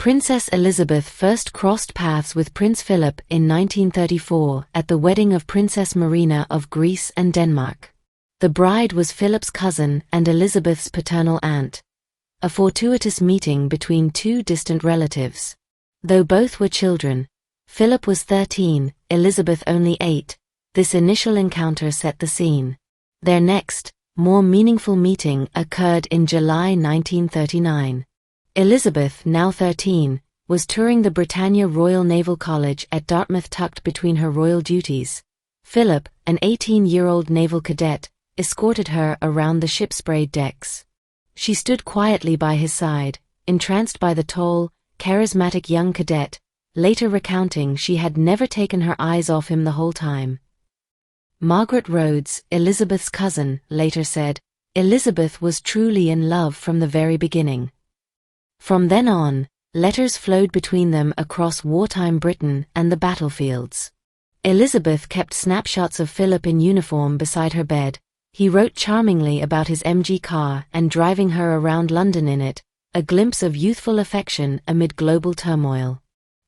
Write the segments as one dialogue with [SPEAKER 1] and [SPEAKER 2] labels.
[SPEAKER 1] Princess Elizabeth first crossed paths with Prince Philip in 1934 at the wedding of Princess Marina of Greece and Denmark. The bride was Philip's cousin and Elizabeth's paternal aunt. A fortuitous meeting between two distant relatives. Though both were children, Philip was 13, Elizabeth only 8, this initial encounter set the scene. Their next, more meaningful meeting occurred in July 1939. Elizabeth, now 13, was touring the Britannia Royal Naval College at Dartmouth tucked between her royal duties. Philip, an 18-year-old naval cadet, escorted her around the ship-sprayed decks. She stood quietly by his side, entranced by the tall, charismatic young cadet, later recounting she had never taken her eyes off him the whole time. Margaret Rhodes, Elizabeth's cousin, later said, "Elizabeth was truly in love from the very beginning." From then on, letters flowed between them across wartime Britain and the battlefields. Elizabeth kept snapshots of Philip in uniform beside her bed. He wrote charmingly about his MG car and driving her around London in it, a glimpse of youthful affection amid global turmoil.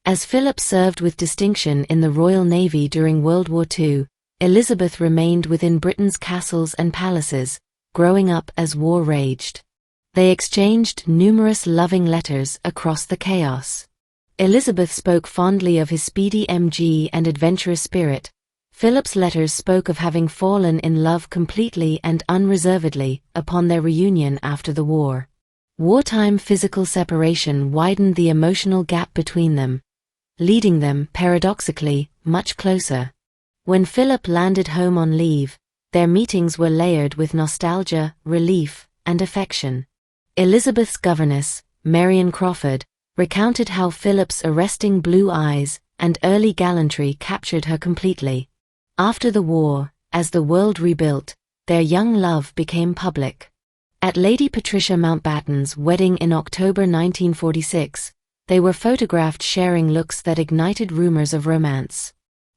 [SPEAKER 1] As Philip served with distinction in the Royal Navy during World War II, Elizabeth remained within Britain's castles and palaces, growing up as war raged. They exchanged numerous loving letters across the chaos. Elizabeth spoke fondly of his speedy MG and adventurous spirit. Philip's letters spoke of having fallen in love completely and unreservedly upon their reunion after the war. Wartime physical separation widened the emotional gap between them, leading them, paradoxically, much closer. When Philip landed home on leave, their meetings were layered with nostalgia, relief, and affection. Elizabeth's governess, Marion Crawford, recounted how Philip's arresting blue eyes and early gallantry captured her completely. After the war, as the world rebuilt, their young love became public. At Lady Patricia Mountbatten's wedding in October 1946, they were photographed sharing looks that ignited rumors of romance.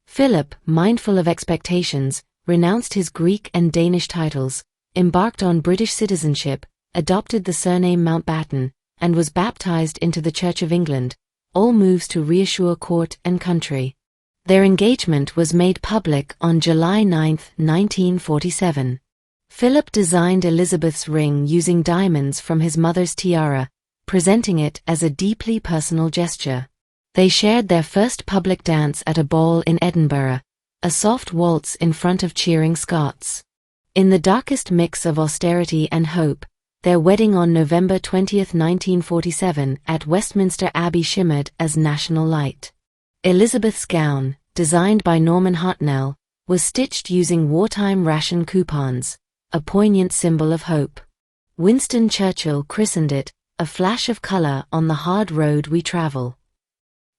[SPEAKER 1] Philip, mindful of expectations, renounced his Greek and Danish titles, embarked on British citizenship, adopted the surname Mountbatten, and was baptized into the Church of England, all moves to reassure court and country. Their engagement was made public on July 9, 1947. Philip designed Elizabeth's ring using diamonds from his mother's tiara, presenting it as a deeply personal gesture. They shared their first public dance at a ball in Edinburgh, a soft waltz in front of cheering Scots. In the darkest mix of austerity and hope, their wedding on November 20, 1947 at Westminster Abbey shimmered as national light. Elizabeth's gown, designed by Norman Hartnell, was stitched using wartime ration coupons, a poignant symbol of hope. Winston Churchill christened it, "a flash of colour on the hard road we travel."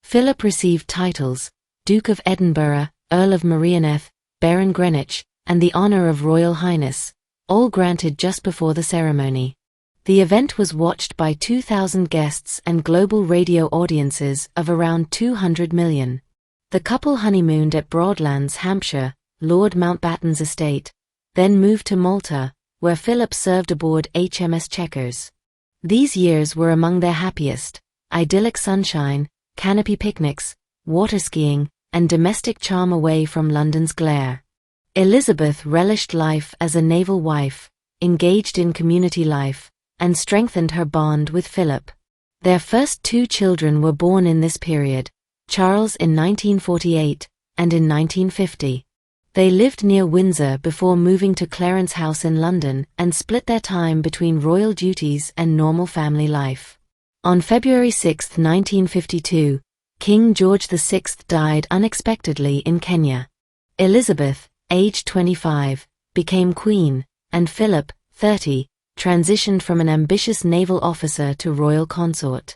[SPEAKER 1] Philip received titles, Duke of Edinburgh, Earl of Merioneth, Baron Greenwich, and the honour of Royal Highness, all granted just before the ceremony. The event was watched by 2,000 guests and global radio audiences of around 200 million. The couple honeymooned at Broadlands, Hampshire, Lord Mountbatten's estate, then moved to Malta, where Philip served aboard HMS Chequers. These years were among their happiest: idyllic sunshine, canopy picnics, water skiing, and domestic charm away from London's glare. Elizabeth relished life as a naval wife, engaged in community life, and strengthened her bond with Philip. Their first 2 children were born in this period, Charles in 1948, and in 1950. They lived near Windsor before moving to Clarence House in London and split their time between royal duties and normal family life. On February 6, 1952, King George VI died unexpectedly in Kenya. Elizabeth, aged 25, became queen, and Philip, 30, transitioned from an ambitious naval officer to royal consort.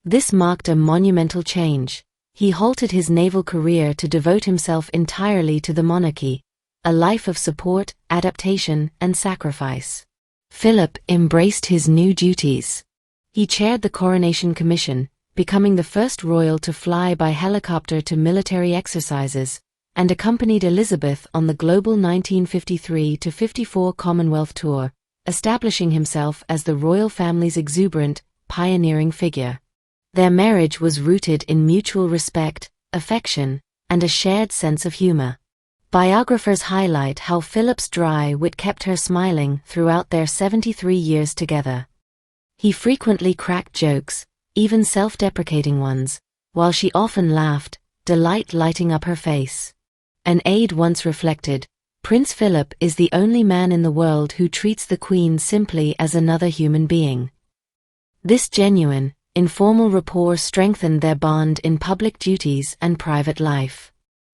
[SPEAKER 1] This marked a monumental change. He halted his naval career to devote himself entirely to the monarchy, a life of support, adaptation, and sacrifice. Philip embraced his new duties. He chaired the Coronation Commission, becoming the first royal to fly by helicopter to military exercises, and accompanied Elizabeth on the global 1953-54 Commonwealth tour, establishing himself as the royal family's exuberant, pioneering figure. Their marriage was rooted in mutual respect, affection, and a shared sense of humor. Biographers highlight how Philip's dry wit kept her smiling throughout their 73 years together. He frequently cracked jokes, even self-deprecating ones, while she often laughed, delight lighting up her face. An aide once reflected, "Prince Philip is the only man in the world who treats the Queen simply as another human being." This genuine, informal rapport strengthened their bond in public duties and private life.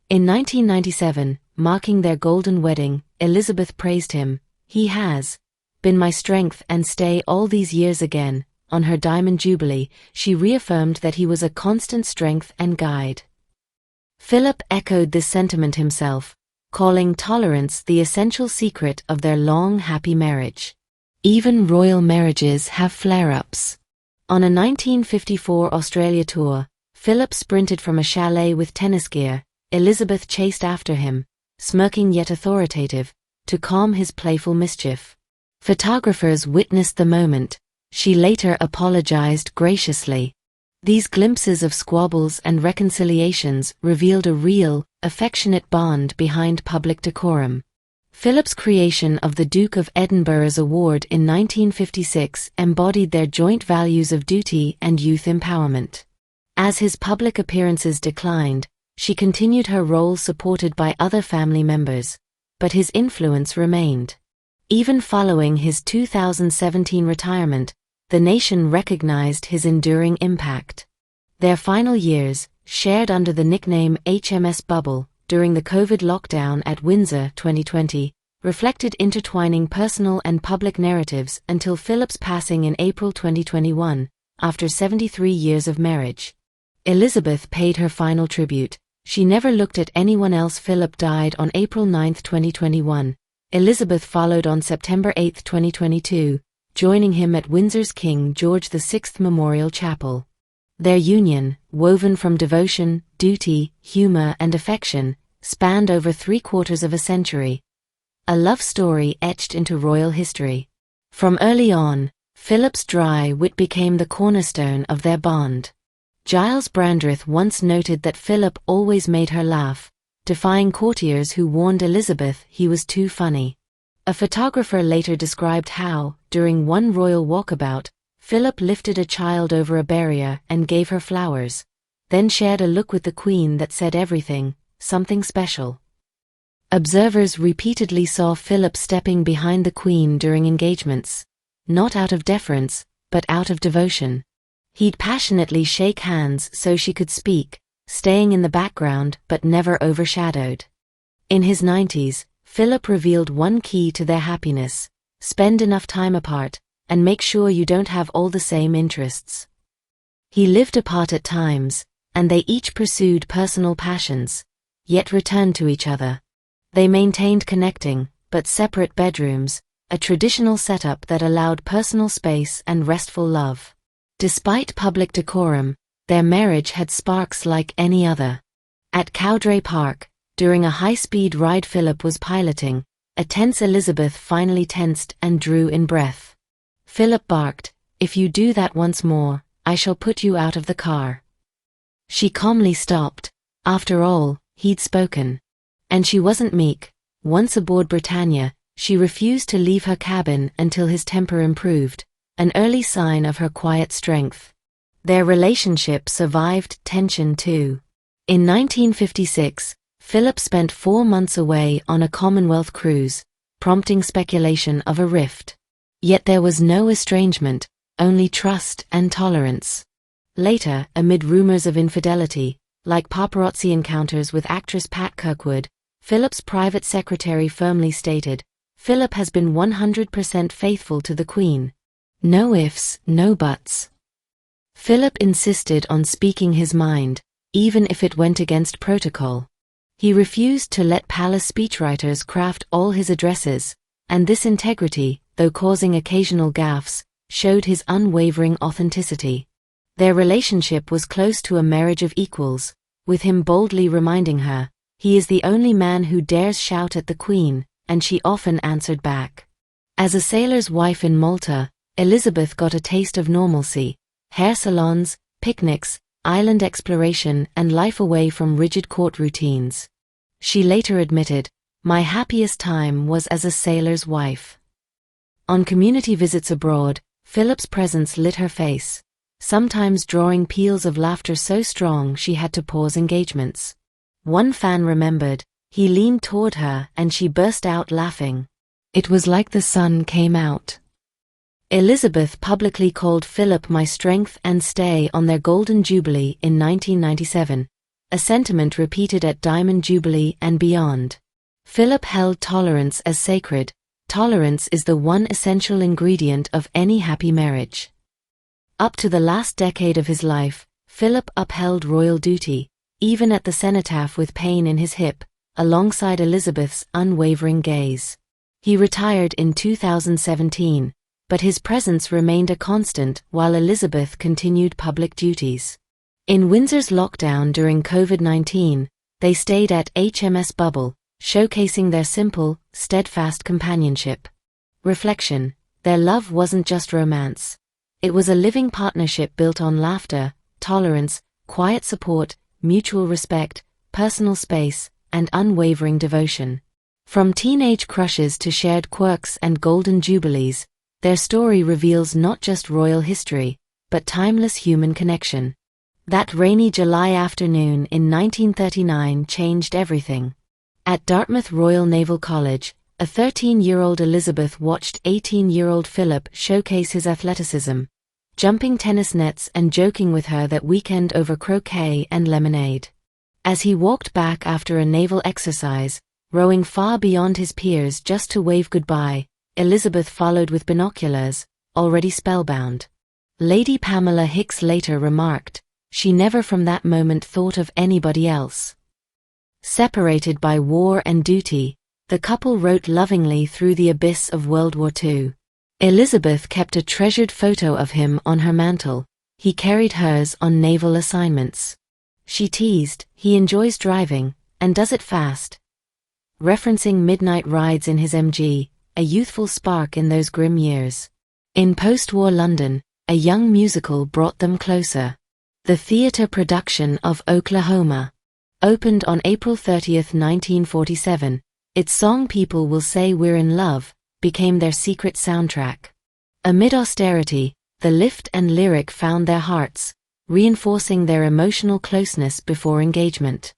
[SPEAKER 1] In 1997, marking their golden wedding, Elizabeth praised him, "He has been my strength and stay all these years." Again, on her Diamond Jubilee, she reaffirmed that he was a constant strength and guide. Philip echoed this sentiment himself, calling tolerance the essential secret of their long, happy marriage. Even royal marriages have flare-ups. On a 1954 Australia tour, Philip sprinted from a chalet with tennis gear. Elizabeth chased after him, smirking yet authoritative, to calm his playful mischief. Photographers witnessed the moment. She later apologized graciously. These glimpses of squabbles and reconciliations revealed a real, affectionate bond behind public decorum. Philip's creation of the Duke of Edinburgh's award in 1956 embodied their joint values of duty and youth empowerment. As his public appearances declined, she continued her role supported by other family members, but his influence remained. Even following his 2017 retirement, the nation recognized his enduring impact. Their final years, shared under the nickname HMS Bubble, during the COVID lockdown at Windsor 2020, reflected intertwining personal and public narratives until Philip's passing in April 2021, after 73 years of marriage. Elizabeth paid her final tribute. She never looked at anyone else. Philip died on April 9, 2021. Elizabeth followed on September 8, 2022, joining him at Windsor's King George VI Memorial Chapel. Their union, woven from devotion, duty, humor, and affection, spanned over 3/4 of a century. A love story etched into royal history. From early on, Philip's dry wit became the cornerstone of their bond. Giles Brandreth once noted that Philip always made her laugh, defying courtiers who warned Elizabeth he was too funny. A photographer later described how, during one royal walkabout, Philip lifted a child over a barrier and gave her flowers, then shared a look with the Queen that said everything, something special. Observers repeatedly saw Philip stepping behind the Queen during engagements, not out of deference, but out of devotion. He'd passionately shake hands so she could speak, staying in the background but never overshadowed. In his 90s, Philip revealed one key to their happiness: spend enough time apart, and make sure you don't have all the same interests. He lived apart at times, and they each pursued personal passions, yet returned to each other. They maintained connecting, but separate bedrooms, a traditional setup that allowed personal space and restful love. Despite public decorum, their marriage had sparks like any other. At Cowdray Park, during a high-speed ride Philip was piloting, a tense Elizabeth finally tensed and drew in breath. Philip barked, "If you do that once more, I shall put you out of the car." She calmly stopped. After all, he'd spoken. And she wasn't meek. Once aboard Britannia, she refused to leave her cabin until his temper improved, an early sign of her quiet strength. Their relationship survived tension too. In 1956, Philip spent 4 months away on a Commonwealth cruise, prompting speculation of a rift. Yet there was no estrangement, only trust and tolerance. Later, amid rumors of infidelity, like paparazzi encounters with actress Pat Kirkwood, Philip's private secretary firmly stated, "Philip has been 100% faithful to the Queen. No ifs, no buts." Philip insisted on speaking his mind, even if it went against protocol. He refused to let palace speechwriters craft all his addresses, and this integrity, though causing occasional gaffes, showed his unwavering authenticity. Their relationship was close to a marriage of equals, with him boldly reminding her, "He is the only man who dares shout at the Queen," and she often answered back. As a sailor's wife in Malta, Elizabeth got a taste of normalcy: hair salons, picnics, island exploration, and life away from rigid court routines. She later admitted, "My happiest time was as a sailor's wife." On community visits abroad, Philip's presence lit her face, sometimes drawing peals of laughter so strong she had to pause engagements. One fan remembered, he leaned toward her and she burst out laughing. It was like the sun came out. Elizabeth publicly called Philip "my strength and stay" on their Golden Jubilee in 1997, a sentiment repeated at Diamond Jubilee and beyond. Philip held tolerance as sacred. Tolerance is the one essential ingredient of any happy marriage. Up to the last decade of his life, Philip upheld royal duty, even at the cenotaph with pain in his hip, alongside Elizabeth's unwavering gaze. He retired in 2017, but his presence remained a constant while Elizabeth continued public duties. In Windsor's lockdown during COVID-19, they stayed at HMS Bubble, showcasing their simple, steadfast companionship. Reflection: their love wasn't just romance. It was a living partnership built on laughter, tolerance, quiet support, mutual respect, personal space, and unwavering devotion. From teenage crushes to shared quirks and golden jubilees, their story reveals not just royal history, but timeless human connection. That rainy July afternoon in 1939 changed everything. At Dartmouth Royal Naval College, a 13-year-old Elizabeth watched 18-year-old Philip showcase his athleticism, jumping tennis nets and joking with her that weekend over croquet and lemonade. As he walked back after a naval exercise, rowing far beyond his peers just to wave goodbye, Elizabeth followed with binoculars, already spellbound. Lady Pamela Hicks later remarked, "She never from that moment thought of anybody else." Separated by war and duty, the couple wrote lovingly through the abyss of World War II. Elizabeth kept a treasured photo of him on her mantle. He carried hers on naval assignments. She teased, "He enjoys driving, and does it fast," referencing midnight rides in his MG, a youthful spark in those grim years. In post-war London, a young musical brought them closer. The theatre production of Oklahoma opened on April 30, 1947. Its song "People Will Say We're in Love" became their secret soundtrack. Amid austerity, the lift and lyric found their hearts, reinforcing their emotional closeness before engagement.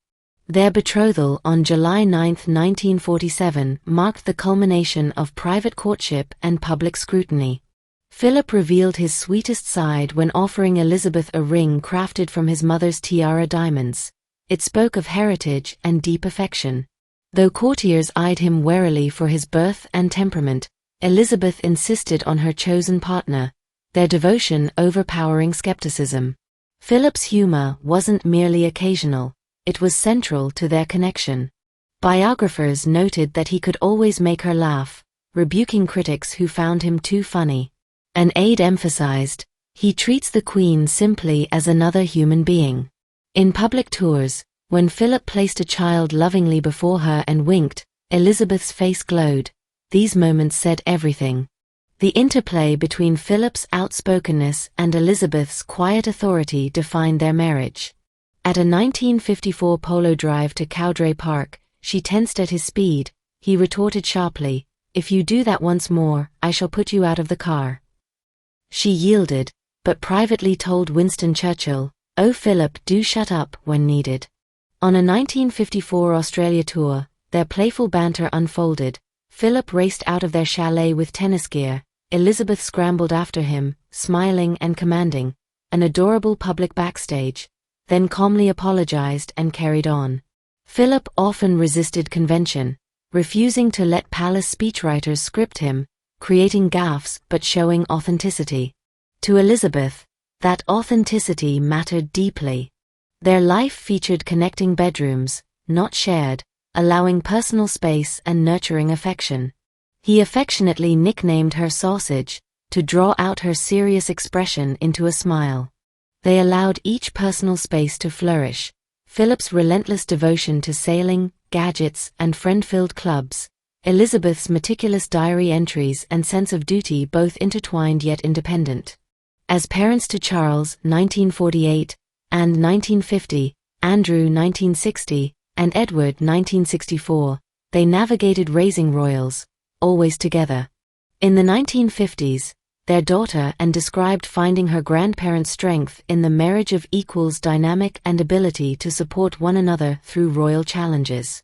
[SPEAKER 1] Their betrothal on July 9, 1947 marked the culmination of private courtship and public scrutiny. Philip revealed his sweetest side when offering Elizabeth a ring crafted from his mother's tiara diamonds. It spoke of heritage and deep affection. Though courtiers eyed him warily for his birth and temperament, Elizabeth insisted on her chosen partner, their devotion overpowering skepticism. Philip's humor wasn't merely occasional, it was central to their connection. Biographers noted that he could always make her laugh, rebuking critics who found him too funny. An aide emphasized, "He treats the Queen simply as another human being." In public tours, when Philip placed a child lovingly before her and winked, Elizabeth's face glowed. These moments said everything. The interplay between Philip's outspokenness and Elizabeth's quiet authority defined their marriage. At a 1954 polo drive to Cowdray Park, she tensed at his speed. He retorted sharply, "If you do that once more, I shall put you out of the car." She yielded, but privately told Winston Churchill, "Oh Philip, do shut up," when needed. On a 1954 Australia tour, their playful banter unfolded. Philip raced out of their chalet with tennis gear. Elizabeth scrambled after him, smiling and commanding, an adorable public backstage, then calmly apologized and carried on. Philip often resisted convention, refusing to let palace speechwriters script him, creating gaffes but showing authenticity. To Elizabeth, that authenticity mattered deeply. Their life featured connecting bedrooms, not shared, allowing personal space and nurturing affection. He affectionately nicknamed her Sausage, to draw out her serious expression into a smile. They allowed each personal space to flourish. Philip's relentless devotion to sailing, gadgets, and friend-filled clubs, Elizabeth's meticulous diary entries and sense of duty, both intertwined yet independent. As parents to Charles 1948 and 1950, Andrew 1960, and Edward 1964, they navigated raising royals, always together. In the 1950s, their daughter Anne described finding her grandparents' strength in the marriage of equals dynamic and ability to support one another through royal challenges.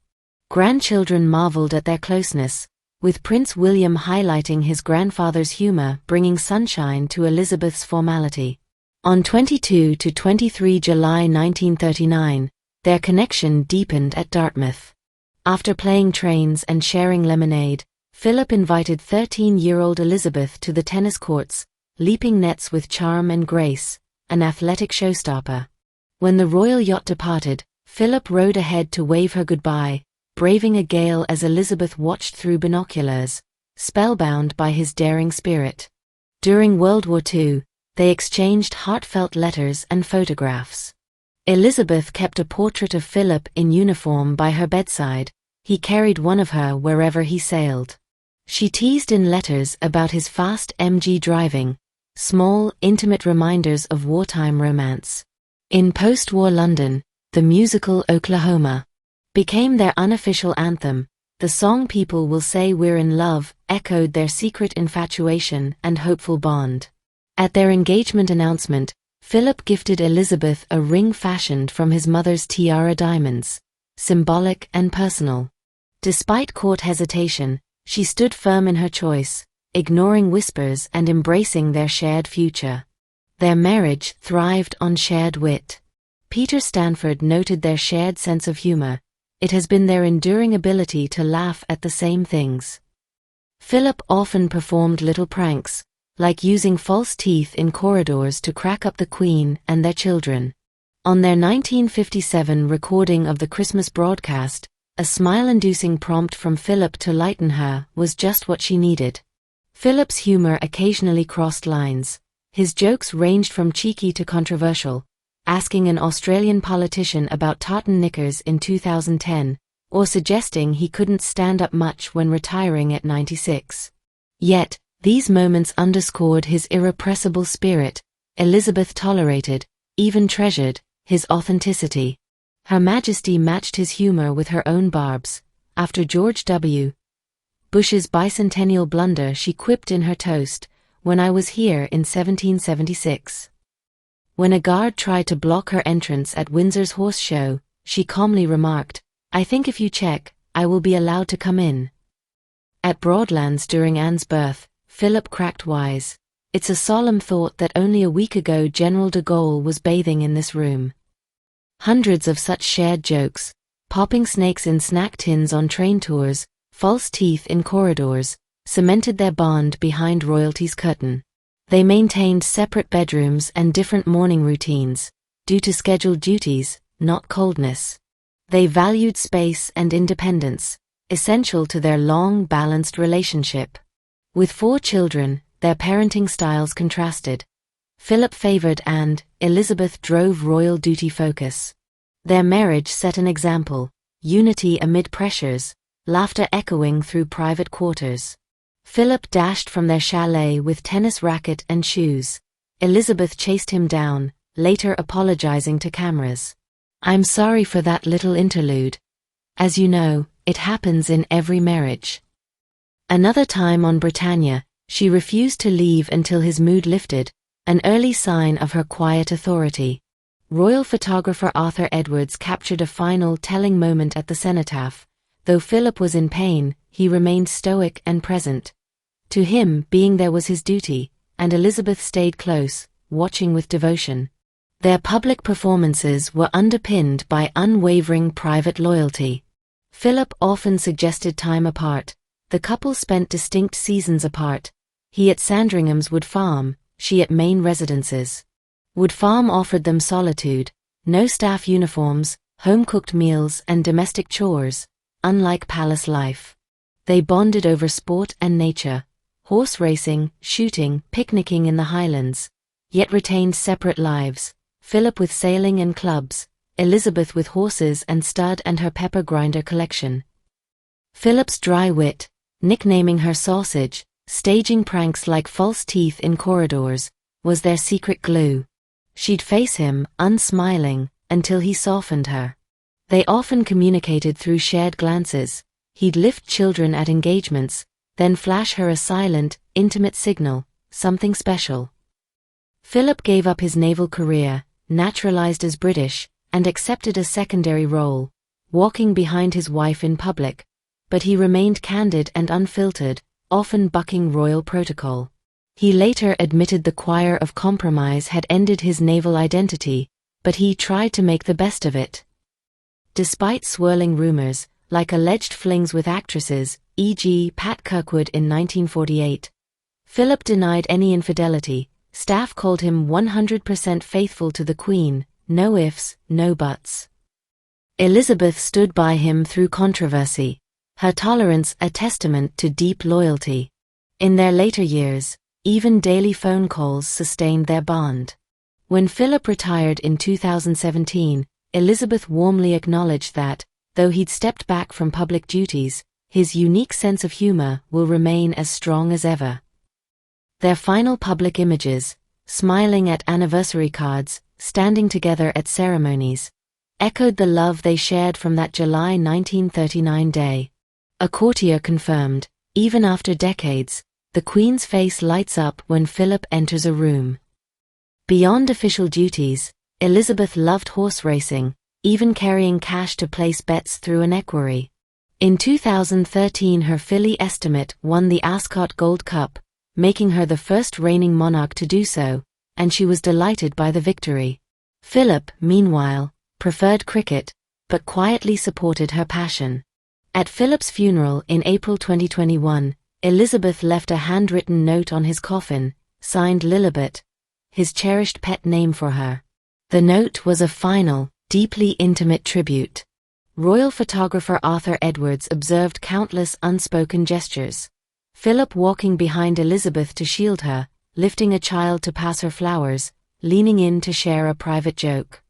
[SPEAKER 1] Grandchildren marveled at their closeness, with Prince William highlighting his grandfather's humor bringing sunshine to Elizabeth's formality. On 22 to 23 July 1939, their connection deepened at Dartmouth. After playing trains and sharing lemonade, Philip invited 13-year-old Elizabeth to the tennis courts, leaping nets with charm and grace, an athletic showstopper. When the royal yacht departed, Philip rowed ahead to wave her goodbye, braving a gale as Elizabeth watched through binoculars, spellbound by his daring spirit. During World War II, they exchanged heartfelt letters and photographs. Elizabeth kept a portrait of Philip in uniform by her bedside. He carried one of her wherever he sailed. She teased in letters about his fast MG driving, small, intimate reminders of wartime romance. In post-war London, the musical Oklahoma became their unofficial anthem. The song "People Will Say We're in Love" echoed their secret infatuation and hopeful bond. At their engagement announcement, Philip gifted Elizabeth a ring fashioned from his mother's tiara diamonds, symbolic and personal. Despite court hesitation, she stood firm in her choice, ignoring whispers and embracing their shared future. Their marriage thrived on shared wit. Peter Stanford noted their shared sense of humor. It has been their enduring ability to laugh at the same things. Philip often performed little pranks, like using false teeth in corridors to crack up the Queen and their children. On their 1957 recording of the Christmas broadcast, a smile-inducing prompt from Philip to lighten her was just what she needed. Philip's humor occasionally crossed lines. His jokes ranged from cheeky to controversial, asking an Australian politician about tartan knickers in 2010, or suggesting he couldn't stand up much when retiring at 96. Yet, these moments underscored his irrepressible spirit. Elizabeth tolerated, even treasured, his authenticity. Her Majesty matched his humor with her own barbs. After George W. Bush's bicentennial blunder, she quipped in her toast, "When I was here in 1776. When a guard tried to block her entrance at Windsor's horse show, she calmly remarked, "I think if you check, I will be allowed to come in." At Broadlands during Anne's birth, Philip cracked wise. "It's a solemn thought that only a week ago General de Gaulle was bathing in this room." Hundreds of such shared jokes, popping snakes in snack tins on train tours, false teeth in corridors, cemented their bond behind royalty's curtain. They maintained separate bedrooms and different morning routines, due to scheduled duties, not coldness. They valued space and independence, essential to their long, balanced relationship. With 4 children, their parenting styles contrasted. Philip favored and Elizabeth drove royal duty focus. Their marriage set an example: unity amid pressures, laughter echoing through private quarters. Philip dashed from their chalet with tennis racket and shoes. Elizabeth chased him down, later apologizing to cameras. "I'm sorry for that little interlude. As you know, it happens in every marriage." Another time on Britannia, she refused to leave until his mood lifted, an early sign of her quiet authority. Royal photographer Arthur Edwards captured a final telling moment at the cenotaph. Though Philip was in pain, he remained stoic and present. To him, being there was his duty, and Elizabeth stayed close, watching with devotion. Their public performances were underpinned by unwavering private loyalty. Philip often suggested time apart. The couple spent distinct seasons apart. He at Sandringham's Wood Farm, she at main residences. Wood Farm offered them solitude, no staff uniforms, home-cooked meals and domestic chores, unlike palace life. They bonded over sport and nature, horse racing, shooting, picnicking in the Highlands, yet retained separate lives, Philip with sailing and clubs, Elizabeth with horses and stud and her pepper grinder collection. Philip's dry wit, nicknaming her sausage, staging pranks like false teeth in corridors, was their secret glue. She'd face him, unsmiling, until he softened her. They often communicated through shared glances. He'd lift children at engagements, then flash her a silent, intimate signal, something special. Philip gave up his naval career, naturalized as British, and accepted a secondary role, walking behind his wife in public, but he remained candid and unfiltered, often bucking royal protocol. He later admitted the choir of compromise had ended his naval identity, but he tried to make the best of it. Despite swirling rumors, like alleged flings with actresses, e.g. Pat Kirkwood in 1948, Philip denied any infidelity. Staff called him 100% faithful to the Queen, no ifs, no buts. Elizabeth stood by him through controversy, her tolerance a testament to deep loyalty. In their later years, even daily phone calls sustained their bond. When Philip retired in 2017, Elizabeth warmly acknowledged that, though he'd stepped back from public duties, his unique sense of humor will remain as strong as ever. Their final public images, smiling at anniversary cards, standing together at ceremonies, echoed the love they shared from that July 1939 day. A courtier confirmed, even after decades, the Queen's face lights up when Philip enters a room. Beyond official duties, Elizabeth loved horse racing, even carrying cash to place bets through an equerry. In 2013 her filly Estimate won the Ascot Gold Cup, making her the first reigning monarch to do so, and she was delighted by the victory. Philip, meanwhile, preferred cricket, but quietly supported her passion. At Philip's funeral in April 2021, Elizabeth left a handwritten note on his coffin, signed Lilibet, his cherished pet name for her. The note was a final, deeply intimate tribute. Royal photographer Arthur Edwards observed countless unspoken gestures. Philip walking behind Elizabeth to shield her, lifting a child to pass her flowers, leaning in to share a private joke.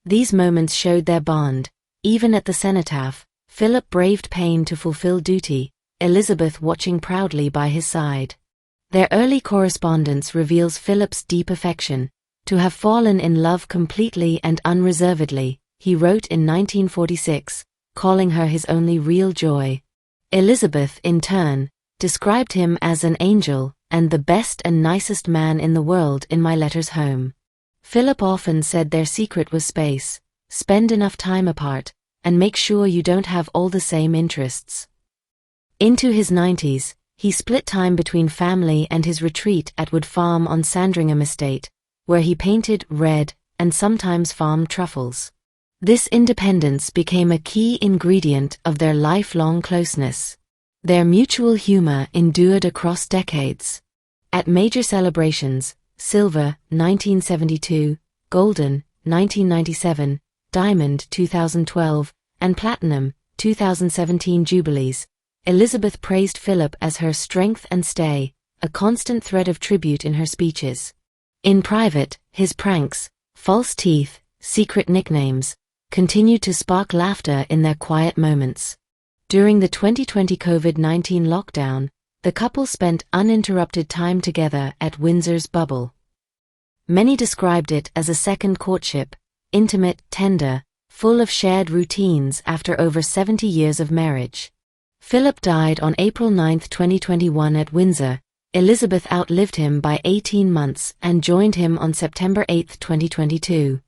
[SPEAKER 1] These moments showed their bond. Even at the cenotaph, Philip braved pain to fulfill duty, Elizabeth watching proudly by his side. Their early correspondence reveals Philip's deep affection. To have fallen in love completely and unreservedly, he wrote in 1946, calling her his only real joy. Elizabeth, in turn, described him as an angel and the best and nicest man in the world in my letters home. Philip often said their secret was space, spend enough time apart, and make sure you don't have all the same interests. Into his 90s, he split time between family and his retreat at Wood Farm on Sandringham Estate, where he painted, read, and sometimes farmed truffles. This independence became a key ingredient of their lifelong closeness. Their mutual humor endured across decades. At major celebrations, Silver, 1972, Golden, 1997, Diamond, 2012, and Platinum, 2017 jubilees, Elizabeth praised Philip as her strength and stay, a constant thread of tribute in her speeches. In private, his pranks, false teeth, secret nicknames, continued to spark laughter in their quiet moments. During the 2020 COVID-19 lockdown, the couple spent uninterrupted time together at Windsor's bubble. Many described it as a second courtship, intimate, tender, full of shared routines after over 70 years of marriage. Philip died on April 9, 2021 at Windsor. Elizabeth outlived him by 18 months and joined him on September 8, 2022.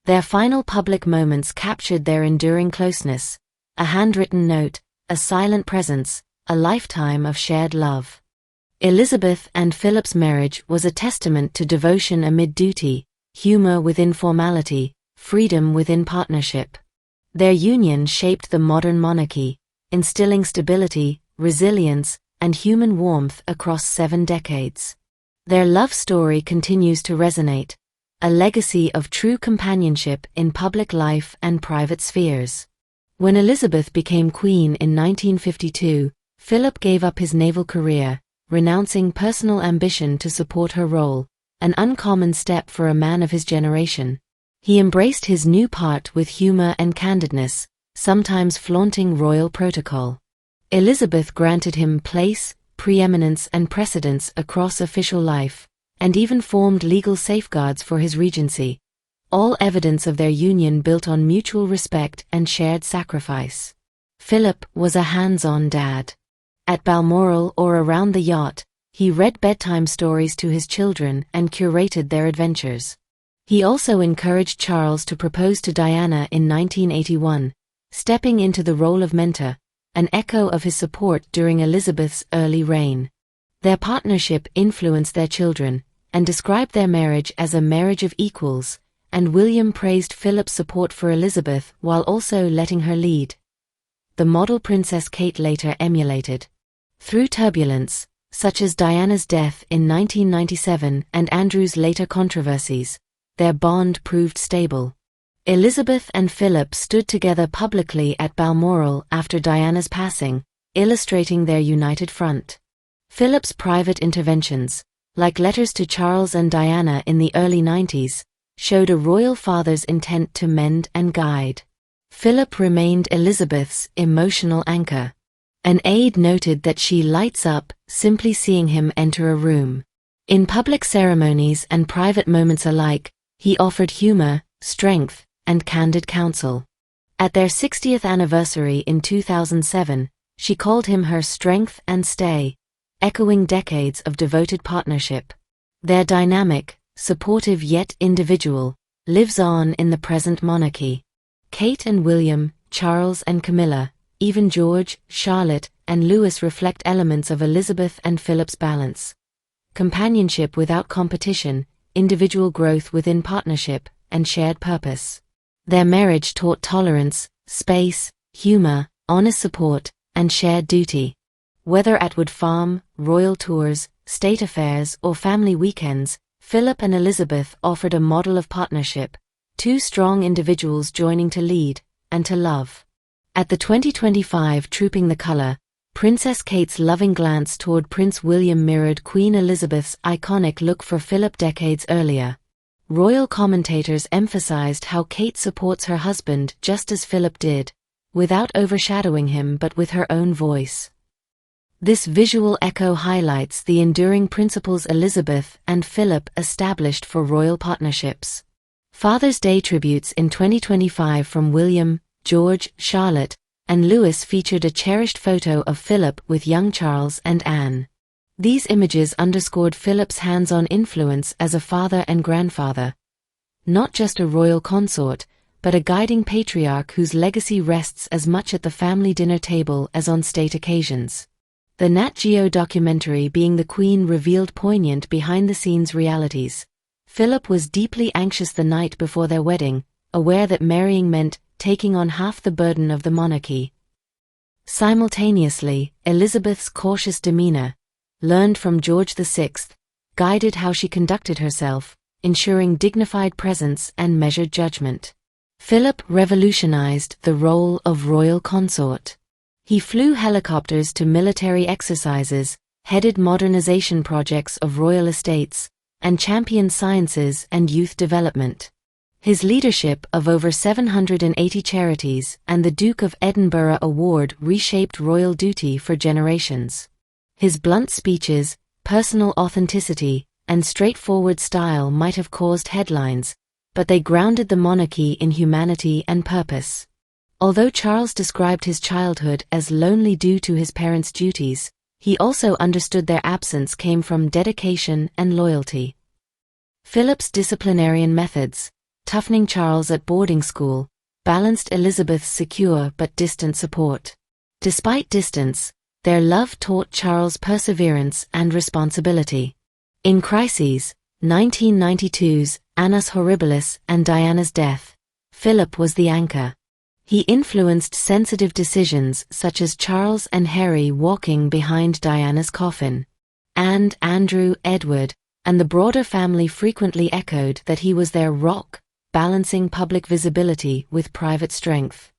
[SPEAKER 1] Their final public moments captured their enduring closeness, a handwritten note, a silent presence, a lifetime of shared love. Elizabeth and Philip's marriage was a testament to devotion amid duty, humor within formality, freedom within partnership. Their union shaped the modern monarchy, instilling stability, resilience, and human warmth across 7 decades. Their love story continues to resonate, a legacy of true companionship in public life and private spheres. When Elizabeth became queen in 1952, Philip gave up his naval career, renouncing personal ambition to support her role, an uncommon step for a man of his generation. He embraced his new part with humor and candidness, sometimes flaunting royal protocol. Elizabeth granted him place, preeminence and precedence across official life, and even formed legal safeguards for his regency, all evidence of their union built on mutual respect and shared sacrifice. Philip was a hands-on dad. At Balmoral or around the yacht, he read bedtime stories to his children and curated their adventures. He also encouraged Charles to propose to Diana in 1981, stepping into the role of mentor, an echo of his support during Elizabeth's early reign. Their partnership influenced their children, and described their marriage as a marriage of equals, and William praised Philip's support for Elizabeth while also letting her lead. The model Princess Kate later emulated. Through turbulence, such as Diana's death in 1997 and Andrew's later controversies, their bond proved stable. Elizabeth and Philip stood together publicly at Balmoral after Diana's passing, illustrating their united front. Philip's private interventions, like letters to Charles and Diana in the early 90s, showed a royal father's intent to mend and guide. Philip remained Elizabeth's emotional anchor. An aide noted that she lights up simply seeing him enter a room. In public ceremonies and private moments alike, he offered humor, strength, and candid counsel. At their 60th anniversary in 2007, she called him her strength and stay, echoing decades of devoted partnership. Their dynamic, supportive yet individual, lives on in the present monarchy. Kate and William, Charles and Camilla, even George, Charlotte, and Louis reflect elements of Elizabeth and Philip's balance. Companionship without competition, individual growth within partnership, and shared purpose. Their marriage taught tolerance, space, humor, honest support, and shared duty. Whether at Wood Farm, royal tours, state affairs, or family weekends, Philip and Elizabeth offered a model of partnership, two strong individuals joining to lead, and to love. At the 2025 Trooping the Colour, Princess Kate's loving glance toward Prince William mirrored Queen Elizabeth's iconic look for Philip decades earlier. Royal commentators emphasized how Kate supports her husband just as Philip did, without overshadowing him but with her own voice. This visual echo highlights the enduring principles Elizabeth and Philip established for royal partnerships. Father's Day tributes in 2025 from William, George, Charlotte, and Louis featured a cherished photo of Philip with young Charles and Anne. These images underscored Philip's hands-on influence as a father and grandfather. Not just a royal consort, but a guiding patriarch whose legacy rests as much at the family dinner table as on state occasions. The Nat Geo documentary Being the Queen revealed poignant behind-the-scenes realities. Philip was deeply anxious the night before their wedding, aware that marrying meant taking on half the burden of the monarchy. Simultaneously, Elizabeth's cautious demeanor, learned from George VI, guided how she conducted herself, ensuring dignified presence and measured judgment. Philip revolutionized the role of royal consort. He flew helicopters to military exercises, headed modernization projects of royal estates, and championed sciences and youth development. His leadership of over 780 charities and the Duke of Edinburgh Award reshaped royal duty for generations. His blunt speeches, personal authenticity, and straightforward style might have caused headlines, but they grounded the monarchy in humanity and purpose. Although Charles described his childhood as lonely due to his parents' duties, he also understood their absence came from dedication and loyalty. Philip's disciplinarian methods, toughening Charles at boarding school, balanced Elizabeth's secure but distant support. Despite distance, their love taught Charles perseverance and responsibility. In crises, 1992's Annus Horribilis and Diana's death, Philip was the anchor. He influenced sensitive decisions such as Charles and Harry walking behind Diana's coffin. And Andrew, Edward, and the broader family frequently echoed that he was their rock, balancing public visibility with private strength.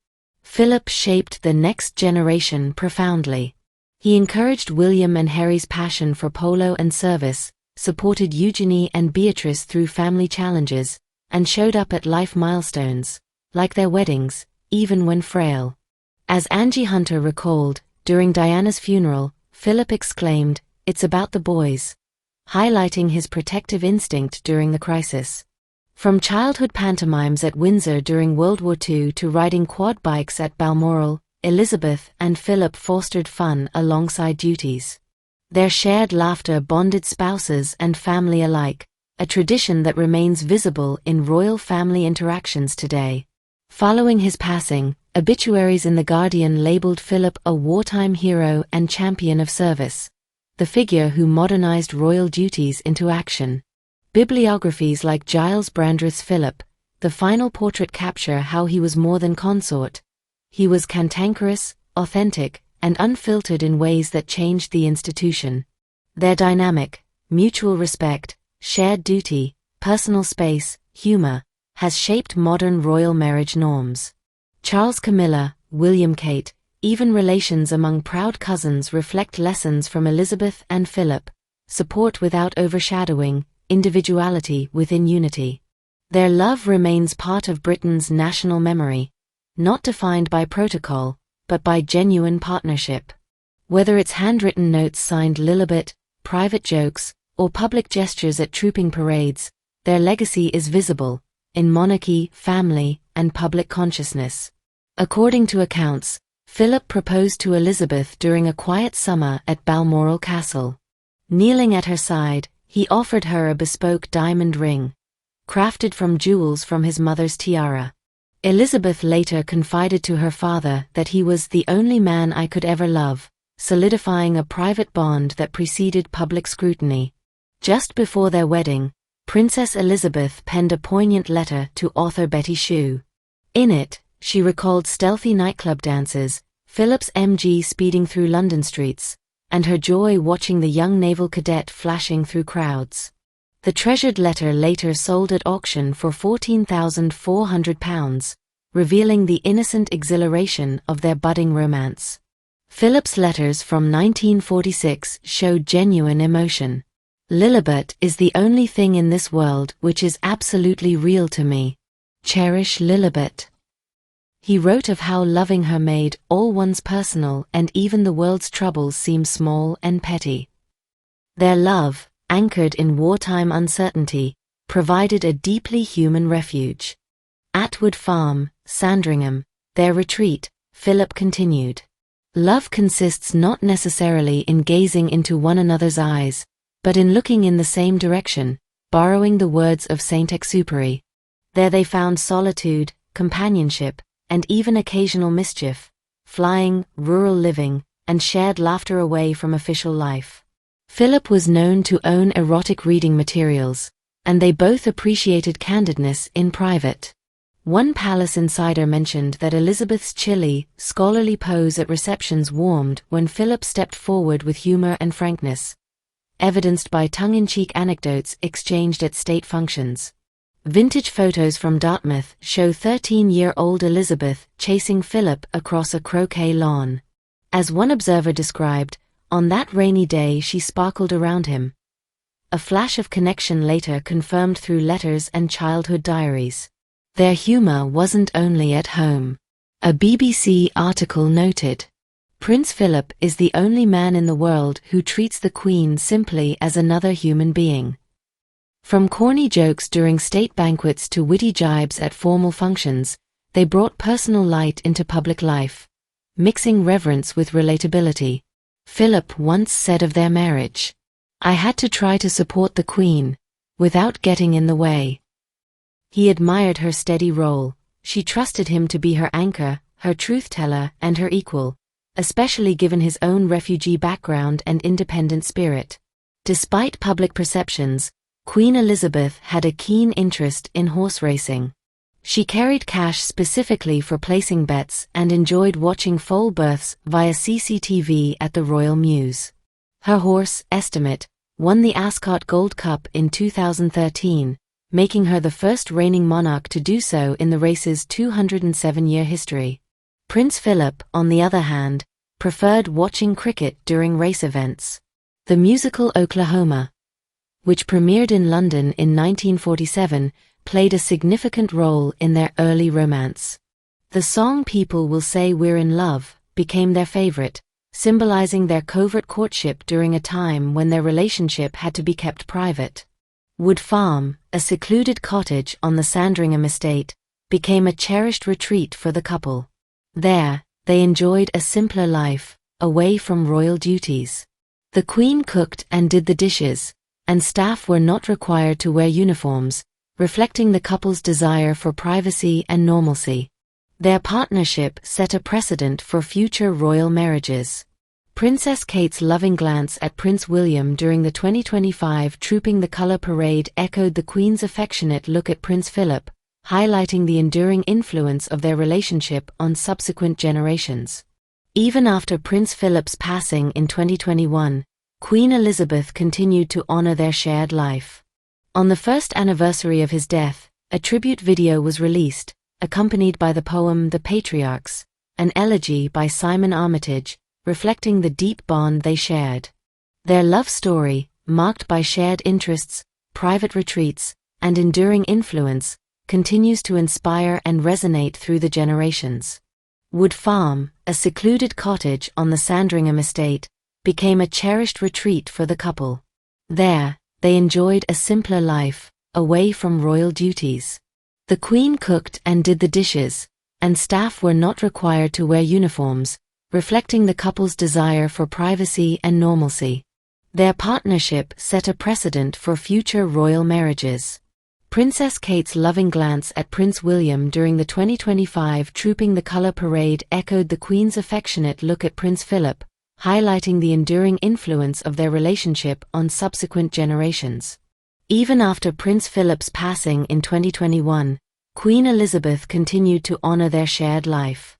[SPEAKER 1] Philip shaped the next generation profoundly. He encouraged William and Harry's passion for polo and service, supported Eugenie and Beatrice through family challenges, and showed up at life milestones, like their weddings, even when frail. As Angie Hunter recalled, during Diana's funeral, Philip exclaimed, "It's about the boys." highlighting his protective instinct during the crisis. From childhood pantomimes at Windsor during World War II to riding quad bikes at Balmoral, Elizabeth and Philip fostered fun alongside duties. Their shared laughter bonded spouses and family alike, a tradition that remains visible in royal family interactions today. Following his passing, obituaries in The Guardian labeled Philip a wartime hero and champion of service, the figure who modernized royal duties into action. Bibliographies like Giles Brandreth's Philip, the final portrait capture how he was more than consort. He was cantankerous, authentic, and unfiltered in ways that changed the institution. Their dynamic, mutual respect, shared duty, personal space, humor, has shaped modern royal marriage norms. Charles Camilla, William Kate, even relations among proud cousins reflect lessons from Elizabeth and Philip: support without overshadowing, individuality within unity. Their love remains part of Britain's national memory, not defined by protocol, but by genuine partnership. Whether it's handwritten notes signed Lilibet, private jokes, or public gestures at trooping parades, their legacy is visible in monarchy, family, and public consciousness. According to accounts, Philip proposed to Elizabeth during a quiet summer at Balmoral Castle. Kneeling at her side, he offered her a bespoke diamond ring, crafted from jewels from his mother's tiara. Elizabeth later confided to her father that he was the only man I could ever love, solidifying a private bond that preceded public scrutiny. Just before their wedding, Princess Elizabeth penned a poignant letter to author Betty Shue. In it, she recalled stealthy nightclub dances, Philip's MG speeding through London streets, and her joy watching the young naval cadet flashing through crowds. The treasured letter later sold at auction for £14,400, revealing the innocent exhilaration of their budding romance. Philip's letters from 1946 showed genuine emotion. "Lilibet is the only thing in this world which is absolutely real to me. Cherish Lilibet." He wrote of how loving her made all one's personal and even the world's troubles seem small and petty. Their love, anchored in wartime uncertainty, provided a deeply human refuge. Atwood Farm, Sandringham, their retreat, Philip continued. "Love consists not necessarily in gazing into one another's eyes, but in looking in the same direction," borrowing the words of Saint-Exupéry. There they found solitude, companionship, and even occasional mischief, flying, rural living, and shared laughter away from official life. Philip was known to own erotic reading materials, and they both appreciated candidness in private. One palace insider mentioned that Elizabeth's chilly, scholarly pose at receptions warmed when Philip stepped forward with humor and frankness, evidenced by tongue-in-cheek anecdotes exchanged at state functions. Vintage photos from Dartmouth show 13-year-old Elizabeth chasing Philip across a croquet lawn. As one observer described, "On that rainy day she sparkled around him." A flash of connection later confirmed through letters and childhood diaries. Their humor wasn't only at home. A BBC article noted, "Prince Philip is the only man in the world who treats the Queen simply as another human being." From corny jokes during state banquets to witty jibes at formal functions, they brought personal light into public life, mixing reverence with relatability. Philip once said of their marriage, "I had to try to support the Queen, without getting in the way." He admired her steady role. She trusted him to be her anchor, her truth-teller, and her equal, especially given his own refugee background and independent spirit. Despite public perceptions, Queen Elizabeth had a keen interest in horse racing. She carried cash specifically for placing bets and enjoyed watching foal births via CCTV at the Royal Mews. Her horse, Estimate, won the Ascot Gold Cup in 2013, making her the first reigning monarch to do so in the race's 207-year history. Prince Philip, on the other hand, preferred watching cricket during race events. The musical Oklahoma, which premiered in London in 1947, played a significant role in their early romance. The song "People Will Say We're in Love" became their favorite, symbolizing their covert courtship during a time when their relationship had to be kept private. Wood Farm, a secluded cottage on the Sandringham estate, became a cherished retreat for the couple. There, they enjoyed a simpler life, away from royal duties. The Queen cooked and did the dishes, and staff were not required to wear uniforms, reflecting the couple's desire for privacy and normalcy. Their partnership set a precedent for future royal marriages. Princess Kate's loving glance at Prince William during the 2025 Trooping the Colour Parade echoed the Queen's affectionate look at Prince Philip, highlighting the enduring influence of their relationship on subsequent generations. Even after Prince Philip's passing in 2021, Queen Elizabeth continued to honor their shared life. On the first anniversary of his death, a tribute video was released, accompanied by the poem The Patriarchs, an elegy by Simon Armitage, reflecting the deep bond they shared. Their love story, marked by shared interests, private retreats, and enduring influence, continues to inspire and resonate through the generations. Wood Farm, a secluded cottage on the Sandringham estate, became a cherished retreat for the couple. There, they enjoyed a simpler life, away from royal duties. The Queen cooked and did the dishes, and staff were not required to wear uniforms, reflecting the couple's desire for privacy and normalcy. Their partnership set a precedent for future royal marriages. Princess Kate's loving glance at Prince William during the 2025 Trooping the Colour Parade echoed the Queen's affectionate look at Prince Philip, highlighting the enduring influence of their relationship on subsequent generations. Even after Prince Philip's passing in 2021, Queen Elizabeth continued to honor their shared life.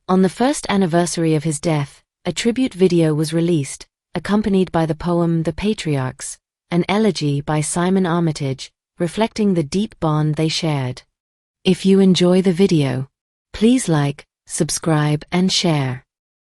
[SPEAKER 1] On the first anniversary of his death, a tribute video was released, accompanied by the poem The Patriarchs, an elegy by Simon Armitage, reflecting the deep bond they shared. If you enjoy the video, please like, subscribe and share.